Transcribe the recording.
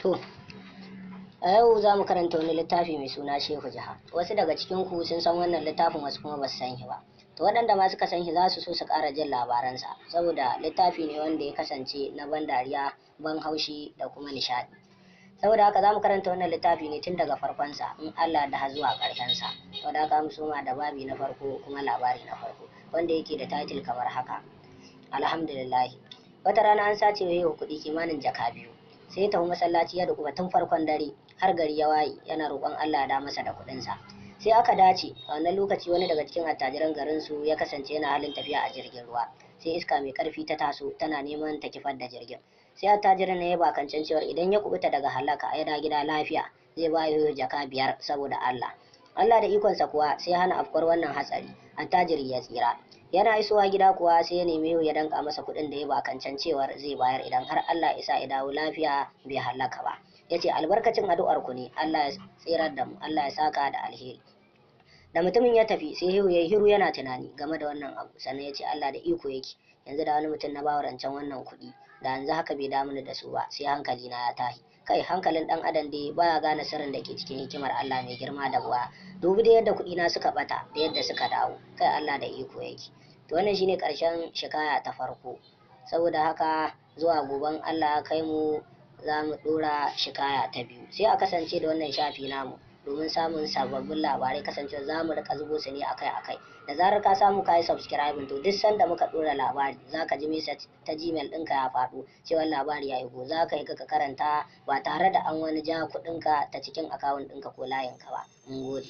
To, a yau za mu karanta wani littafi mai suna Shehu Jaha. Wasu daga cikin ku sun san wannan littafin, wasu kuma ba su san shi ba. To waɗanda ma suka san shi za su so su ƙara jin labaransa, saboda littafi ne wanda ya kasance na ban dariya, ban haushi da kuma nishaɗi. Saboda haka za mu karanta wannan littafi ne tun daga farkonsa, in Allah da har zuwa ƙarshensa. Saboda haka mu soma da babi na farko kuma labari na farko, wanda yake da title kamar haka: Alhamdulillahi. Wata rana an sace wa Shehu kuɗi kimanin jaka 2. Sai ya tafi masallaci ya dukufa tun farkon dare har gari ya waye, yana roƙon Allah ya da masa da kuɗinsa. Sai aka dace a wannan lokaci wani daga cikin attajiran garin su ya kasance yana halin tafiya a jirgin ruwa. Sai iska mai ƙarfi ta taso tana neman ta kifar da jirgin. Sai attajirin ne ya bakancan cewar idan ya kubuta daga halaka ya da gida lafiya, zai ba Shehu jaka 5 saboda Allah. Allah da ikonsa kuwa sai hana afkuwar wannan hatsari, attajiri ya tsira. Yana isowa gida kuwa sai ya nemi ya danka masa kuɗin da ya bakancan cewar zai bayar idan har Allah isa ya dawo lafiya bai halaka ba. Ya ce albarkacin addu'ar ku ne Allah ya tsirar da mu, Allah ya saka da alheri. Da mutumin ya tafi sai Shehu ya yi hiru yana tunani game da wannan abu, sannan ya ce Allah da iko yake, yanzu da wani mutum na bawa rancen wannan kuɗi, da yanzu haka bai damu da su ba, sai hankali na ya tashi. Kai, hankalin dan adam dai baya gane sirrin da ke cikin hikimar Allah mai girma da buwa. Dubi da yadda kuɗi na suka bata da yadda suka dawo, kai Allah da iko yake. To wannan shine ƙarshen shikaya ta farko. Saboda haka zuwa goben Allah kai mu za mu ɗora shikaya ta 2. Sai a kasance da wannan shafi namu domin samun sababbin labarai, kasancewa za mu rika zubo su ne akai-akai. Da zarar ka samu ka yi subscribe, to duk sanda muka ɗora labari za ka ji message ta Gmail ɗinka ya faɗo cewa labari ya yigo, za ka yi ka karanta ba tare da an wani ja kuɗinka ta cikin akawun ɗinka ko layinka ba. Mun gode.